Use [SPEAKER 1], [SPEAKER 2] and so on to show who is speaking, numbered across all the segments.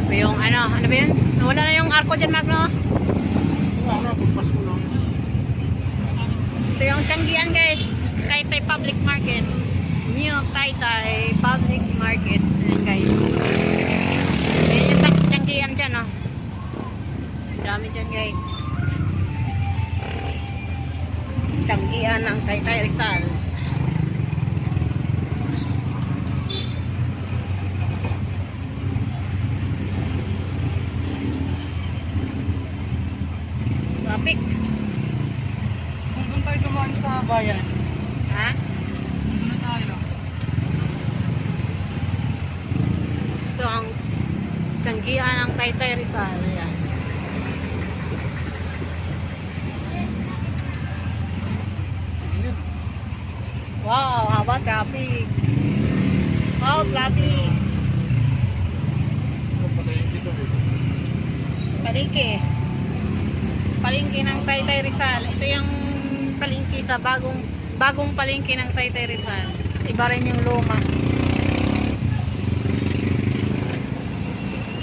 [SPEAKER 1] Yung ano ba yun? Nawala na yung arko dyan, Magno.
[SPEAKER 2] Wala, pagpas ko lang.
[SPEAKER 1] Ito yung Tianggian, guys. Taytay Public Market. New Taytay Public Market. Ayan, guys. Ayan yung Tianggian dyan, oh. Dami dyan, guys. Tianggian ng Taytay Rizal. Traffic.
[SPEAKER 2] Kung tayo dumaan sa bayan,
[SPEAKER 1] Ha?
[SPEAKER 2] doon na tayo.
[SPEAKER 1] Ito ang Tianggian ng Taytay Rizal. Ayan. Wow, haba traffic. Wow, traffic. Palengke. Palengke ng Taytay Rizal. Ito yung palengke sa bagong palengke ng Taytay Rizal. Iba rin yung luma.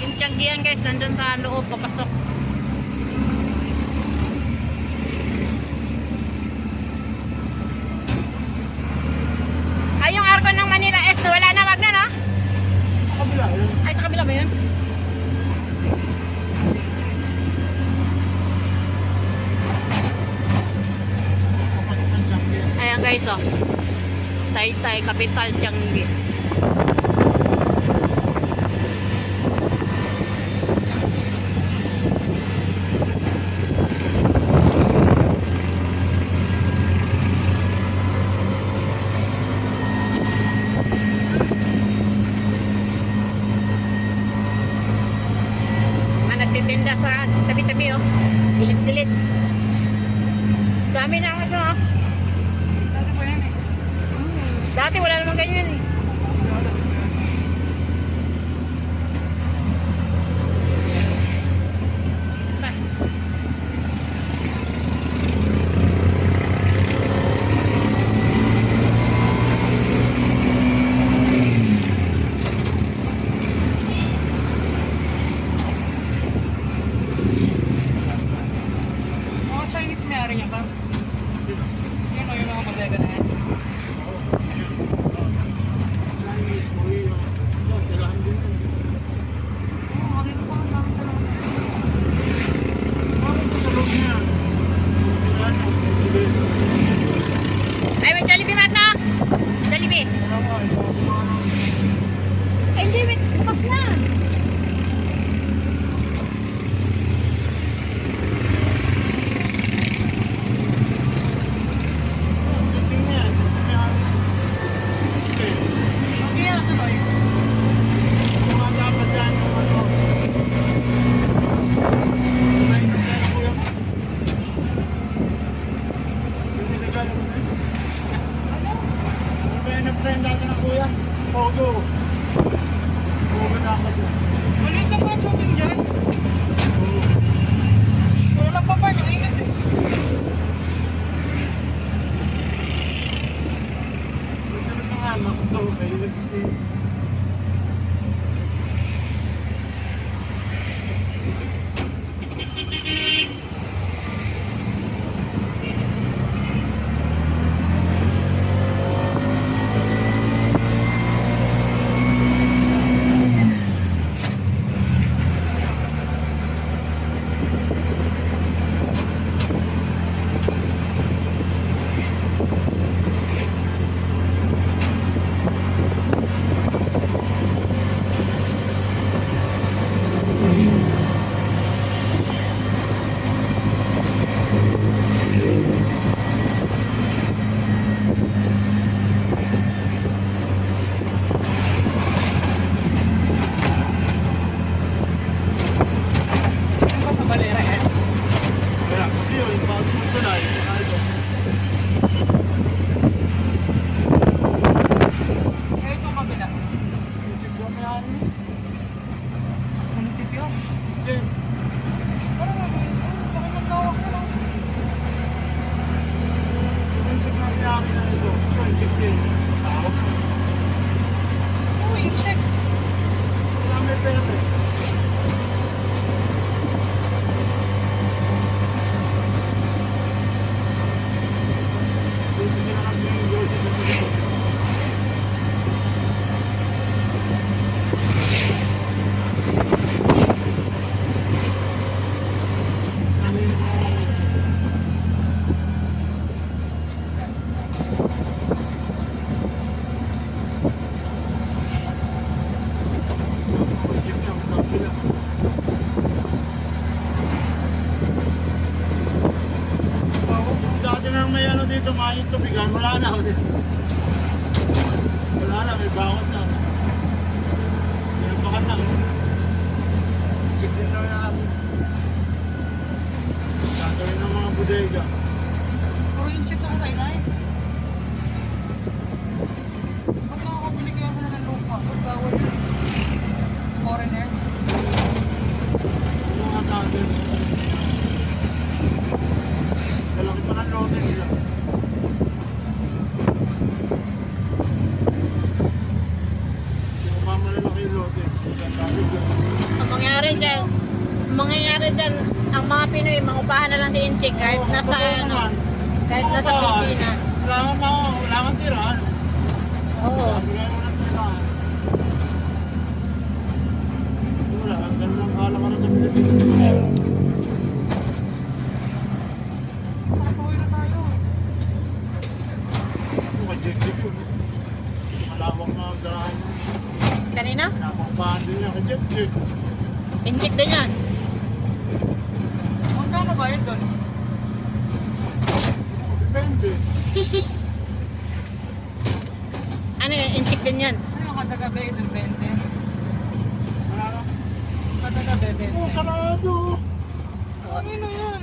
[SPEAKER 1] Yung Tianggian, guys, nandun sa loob, papasok. Ay, yung arko ng Manila S, wala na, wag na, no?
[SPEAKER 2] Sa kabila, yun.
[SPEAKER 1] Ay, sa kabila ba yun?
[SPEAKER 2] Papasok ng Tianggian.
[SPEAKER 1] Ayan, guys, oh. Taytay, Capital, Tianggi. Nagtitinda sa tabi-tabi, oh. Gilid-gilid. Dami na ito, oh.
[SPEAKER 2] Dati pa yan eh.
[SPEAKER 1] Dati wala namang ganyan, eh.
[SPEAKER 2] Mga Chinese may-ari niya ba? Yun o yung mga bodega na yan.
[SPEAKER 1] Ay, may Jollibee, Magno! Jollibee! Ay, hindi, wait. Bukas na.
[SPEAKER 2] Pogo. Pogo dapat yun.
[SPEAKER 3] Maliit lang ba shooting dyan? Wala lang pa ba? Yung ingat eh.
[SPEAKER 2] Ito na nga, makto. Let's see.
[SPEAKER 4] dumaan yung tubigan, wala na ulit. Wala na, may bawat na. Yung pakatang. Check din daw yan. Gagawin ng mga bodega.
[SPEAKER 3] Puro yung check ako tayo na eh. Ba't nakakabili kaya sila ng lupa? Ba't bawal yun? Foreigner?
[SPEAKER 4] Yung mga tatay. Kalaki pa ng lote nila. Yung mamalalaki yung lote. Sabi ko,
[SPEAKER 1] Ang mangyayari dyan, ang mga Pinoy, mangupahan na lang si Inchik kahit nasa, ano, kahit nasa Pilipinas.
[SPEAKER 4] Wala kang tirahan.
[SPEAKER 1] Oo.
[SPEAKER 4] Bigay mo ng tirahan. Wala, ganun lang kala ka na sa Pilipinas.
[SPEAKER 3] Nakatuloy na tayo.
[SPEAKER 4] Kajek-jek ko. Malawak na ang darahan.
[SPEAKER 1] Kanina?
[SPEAKER 4] Napakbahan din niya, kajek-jek.
[SPEAKER 1] Inchik din yan.
[SPEAKER 3] Magkano ba yun doon?
[SPEAKER 4] Depende.
[SPEAKER 1] Ano yun? Inchik din yan.
[SPEAKER 3] Ano yung katagabi doon 20?
[SPEAKER 4] Wala ka.
[SPEAKER 3] Katagabi 20.
[SPEAKER 4] Oh, sarado.
[SPEAKER 3] Ano yan?